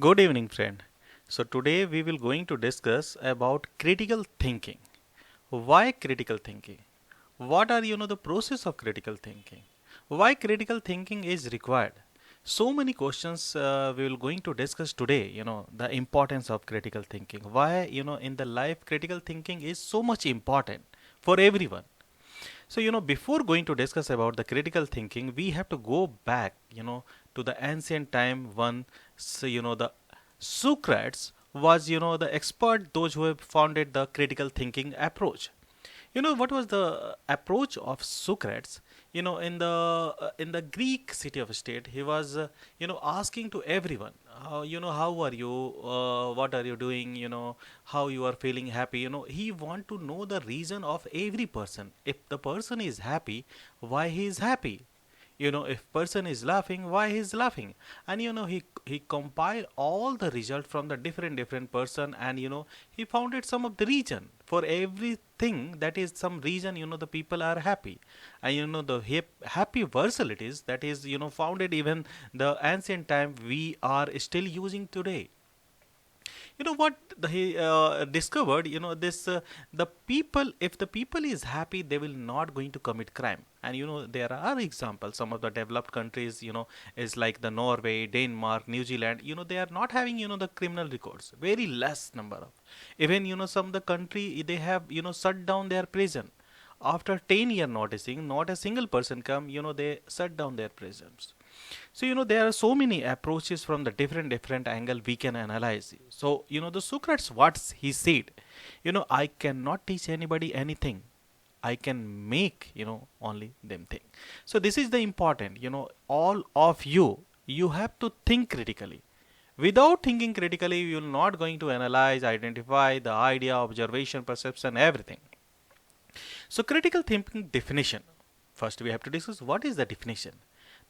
Good evening, friend. So today we will going to discuss about critical thinking. Why critical thinking? What are the process of critical thinking? Why critical thinking is required? So many questions we will going to discuss today. The importance of critical thinking. Why in the life critical thinking is so much important for everyone. So, before going to discuss about the critical thinking, we have to go back, to the ancient time when, the Socrates was, the expert, those who have founded the critical thinking approach. What was the approach of Socrates? In the Greek city of state, he was asking to everyone, how are you, what are you doing, how you are feeling happy. He want to know the reason of every person. If the person is happy, why he is happy? If person is laughing, why he is laughing? And he compiled all the result from the different person, and he founded some of the reason for everything. That is some reason, the people are happy. And the happy versalities, that is founded even the ancient time, we are still using today. What he discovered, this the people, if the people is happy, they will not going to commit crime. And there are examples, some of the developed countries, is like the Norway, Denmark, New Zealand. They are not having the criminal records, very less number of. Even some of the country, they have shut down their prison. After 10 year noticing, not a single person come, they shut down their prisons. So there are so many approaches from the different angle we can analyze. So the Socrates, what he said, I cannot teach anybody anything. I can make only them think. So this is the important. All of you have to think critically. Without thinking critically, you will not going to analyze, identify the idea, observation, perception, everything. So critical thinking definition. First, we have to discuss what is the definition.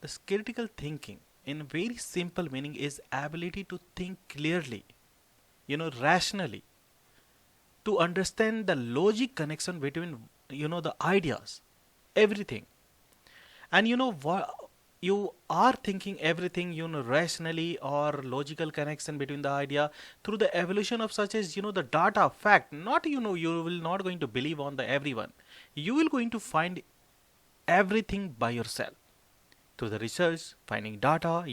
The critical thinking, in very simple meaning, is ability to think clearly, rationally, to understand the logic connection between, the ideas, everything. And what you are thinking everything, rationally or logical connection between the idea through the evolution of such as, the data fact. Not, you will not going to believe on the everyone. You will going to find everything by yourself through the research, finding data,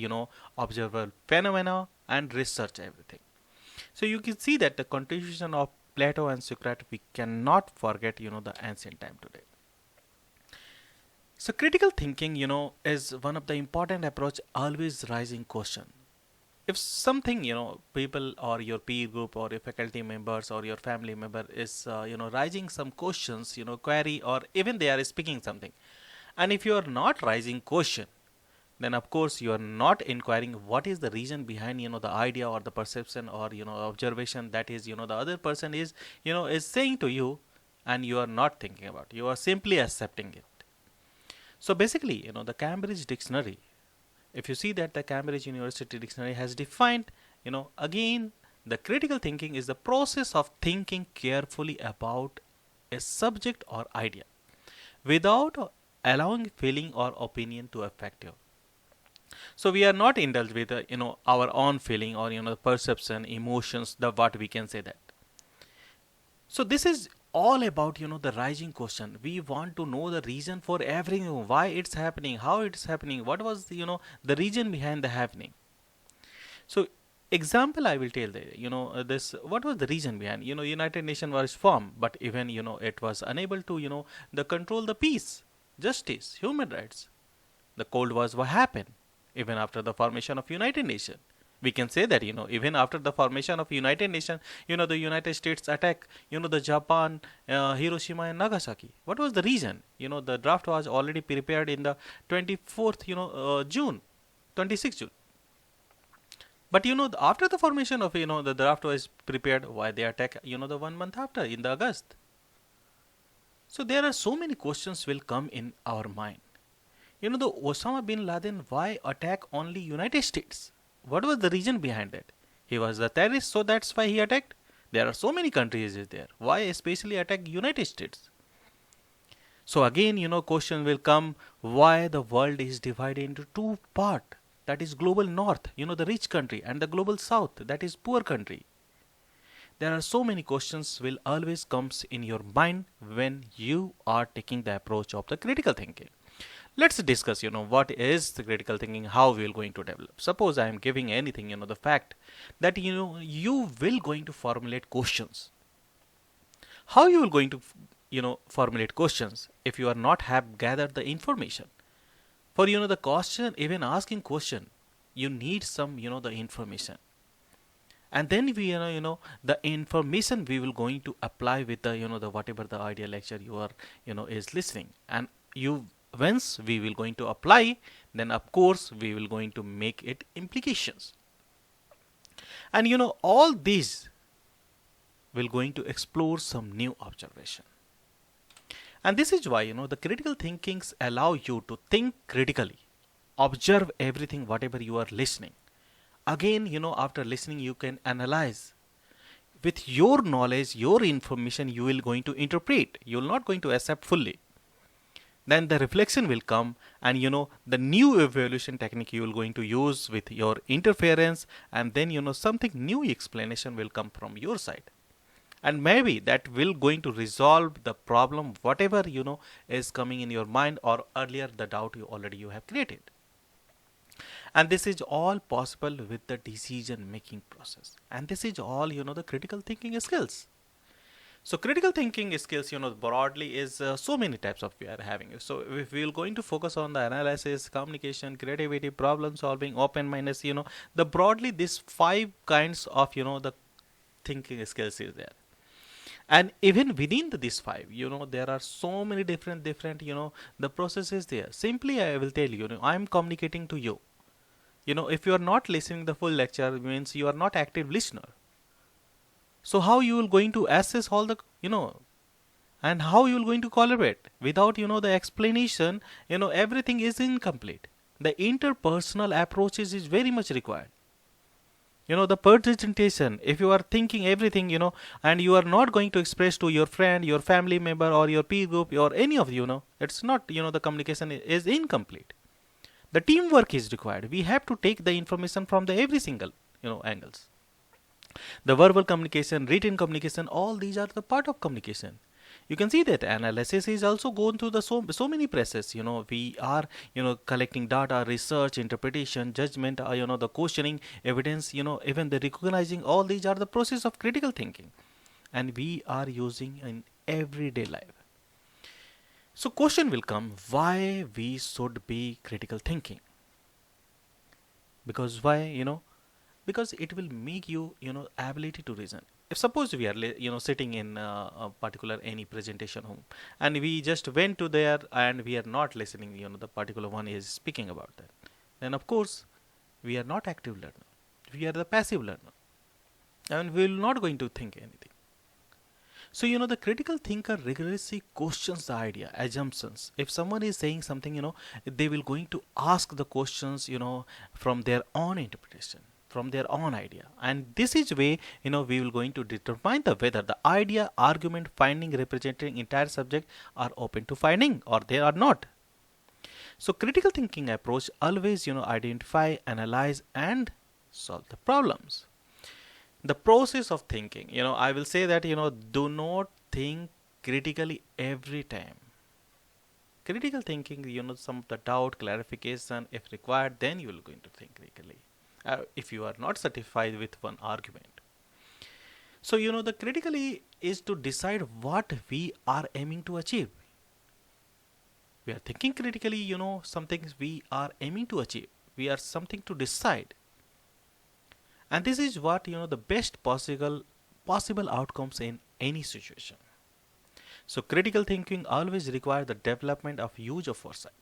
observable phenomena, and research everything. So you can see that the contribution of Plato and Socrates, we cannot forget, the ancient time today. So critical thinking, is one of the important approach, always rising question. If something, people or your peer group or your faculty members or your family member is, rising some questions, query, or even they are speaking something. And if you are not raising question, then of course you are not inquiring what is the reason behind the idea or the perception or observation that is the other person is saying to you, and you are not thinking about, you are simply accepting it. So basically, the Cambridge Dictionary, if you see that the Cambridge University Dictionary has defined, again, the critical thinking is the process of thinking carefully about a subject or idea without allowing feeling or opinion to affect you. So we are not indulged with our own feeling or perception, emotions, the what we can say that. So this is all about the rising question. We want to know the reason for everything, why it's happening, how it's happening, what was the reason behind the happening. So example I will tell this, what was the reason behind United Nations was formed, but even it was unable to the control the peace, justice, human rights. The Cold War, what happened even after the formation of United Nations. We can say that even after the formation of United Nations, the United States attack the Japan, Hiroshima and Nagasaki. What was the reason? The draft was already prepared in the 24th June, 26th June. But after the formation of the draft was prepared, why they attack the 1 month after, in the August. So there are so many questions will come in our mind. The Osama bin Laden, why attack only United States? What was the reason behind that? He was the terrorist, so that's why he attacked. There are so many countries there. Why especially attack United States? So again, question will come, why the world is divided into two parts? that is global north, the rich country, and the global south, that is poor country. There are so many questions will always comes in your mind when you are taking the approach of the critical thinking. Let's discuss, what is the critical thinking, how we are going to develop. Suppose I am giving anything, the fact that, you will going to formulate questions. How you will going to, formulate questions if you are not have gathered the information? For, the question, even asking question, you need some, the information. And then we the information we will going to apply with the the whatever the idea lecture you are is listening, and you once we will going to apply, then of course we will going to make it implications, and all these will going to explore some new observation. And this is why the critical thinkings allow you to think critically, observe everything whatever you are listening. Again, after listening you can analyze. With your knowledge, your information, you will going to interpret, you will not going to accept fully. Then the reflection will come, and the new evaluation technique you will going to use with your interference, and then something new explanation will come from your side, and maybe that will going to resolve the problem whatever is coming in your mind, or earlier the doubt you have created. And this is all possible with the decision making process, and this is all the critical thinking skills. So critical thinking skills broadly is so many types of we are having. So if we will going to focus on the analysis, communication, creativity, problem solving, open mindedness, the broadly these 5 kinds of the thinking skills is there. And even within these 5, there are so many different the process is there. Simply I will tell you, I am communicating to you. If you are not listening the full lecture, means you are not active listener. So how you will going to assess all the and how you will going to collaborate without the explanation, everything is incomplete. The interpersonal approaches is very much required. The presentation, if you are thinking everything, and you are not going to express to your friend, your family member, or your peer group, or any of it's not, the communication is incomplete. The teamwork is required. We have to take the information from the every single angles. The verbal communication, written communication, all these are the part of communication. You can see that analysis is also going through the so many processes. We are collecting data, research, interpretation, judgment, the questioning, evidence, even the recognizing. All these are the process of critical thinking, and we are using in everyday life. So question will come, why we should be critical thinking? Because why? Because it will make you ability to reason. If suppose we are sitting in a particular any presentation home, and we just went to there and we are not listening, the particular one is speaking about that, then of course we are not active learner, we are the passive learner, and we will not going to think anything. So the critical thinker rigorously questions the idea, assumptions. If someone is saying something, they will going to ask the questions, from their own interpretation, from their own idea. And this is way, we will going to determine the whether the idea, argument, finding representing entire subject are open to finding or they are not. So critical thinking approach always, identify, analyze, and solve the problems. The process of thinking, I will say that, do not think critically every time. Critical thinking, some of the doubt, clarification, if required, then you will going to think critically. If you are not satisfied with one argument. So, the critically is to decide what we are aiming to achieve. We are thinking critically, something we are aiming to achieve. We are something to decide. And this is what, the best possible outcomes in any situation. So critical thinking always requires the development of use of foresight.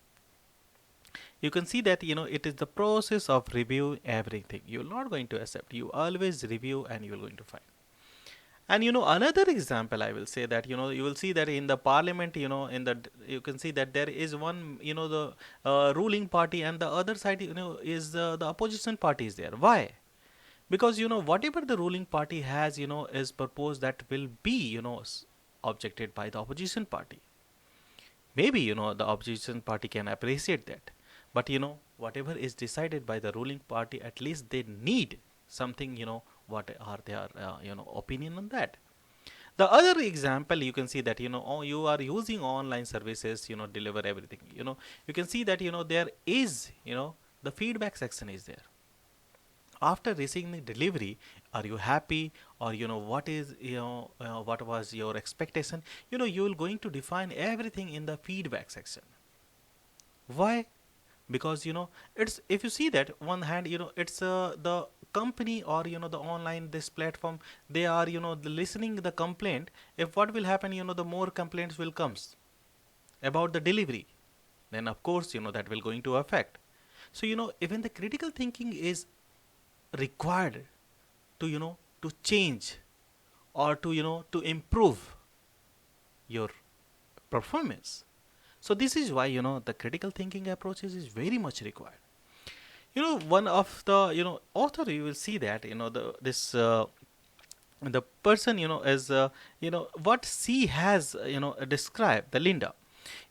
You can see that, it is the process of review everything. You're not going to accept. You always review and you're going to find. And, another example, I will say that, you will see that in the parliament, you can see that there is one, the ruling party, and the other side, is the opposition party is there. Why? Because whatever the ruling party has is proposed, that will be objected by the opposition party. Maybe the opposition party can appreciate that, But whatever is decided by the ruling party, at least they need something, what are their opinion on that. The other example, you can see that oh, you are using online services, deliver everything, you can see that there is the feedback section is there. After receiving the delivery, are you happy, or what is what was your expectation, you will going to define everything in the feedback section. Why? Because it's, if you see that one hand, it's the company, or the online, this platform, they are the listening the complaint. If what will happen, the more complaints will comes about the delivery, then of course that will going to affect. So even the critical thinking is required to to change, or to to improve your performance. So this is why the critical thinking approaches is very much required. One of the author, you will see that the this the person as what she has described, the Linda.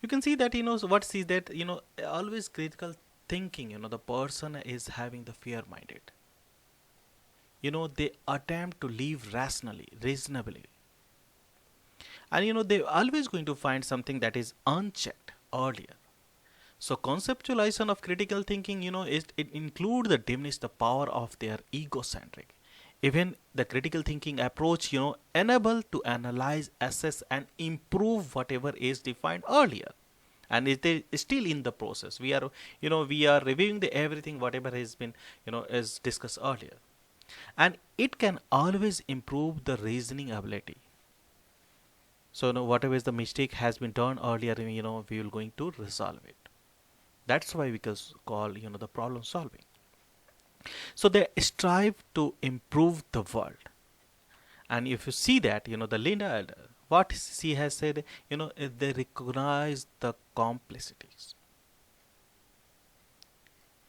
You can see that so what she that always critical thinking, the person is having the fear minded. They attempt to live rationally, reasonably, and they're always going to find something that is unchecked earlier. So conceptualization of critical thinking, it include the diminish the power of their egocentric. Even the critical thinking approach, enable to analyze, assess, and improve whatever is defined earlier. And it is still in the process. We are, we are reviewing the everything whatever has been, is discussed earlier, and it can always improve the reasoning ability. So whatever is the mistake has been done earlier, we will going to resolve it. That's why we can call the problem solving. So they strive to improve the world. And if you see that the Linda Elder, what she has said, they recognize the complexities.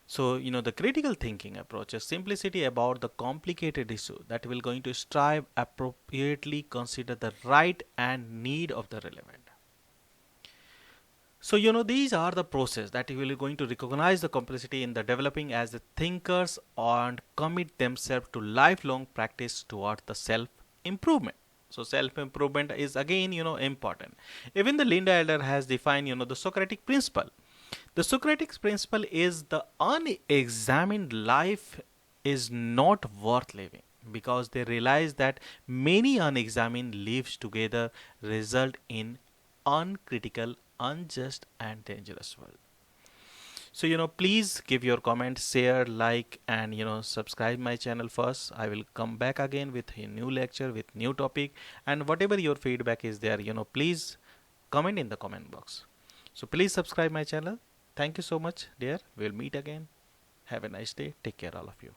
So the critical thinking approach is simplicity about the complicated issue that will going to strive appropriately consider the right and need of the relevant. So these are the process that you will going to recognize the complexity in the developing as the thinkers and commit themselves to lifelong practice toward the self improvement. So self improvement is again important. Even the Linda Elder has defined the Socratic principle. The Socratic principle is the unexamined life is not worth living, because they realize that many unexamined lives together result in uncritical, unjust, and dangerous world. So please give your comment, share, like, and subscribe my channel first. I will come back again with a new lecture with new topic, and whatever your feedback is there, please comment in the comment box. So please subscribe my channel. Thank you so much, dear. We'll meet again. Have a nice day. Take care, all of you.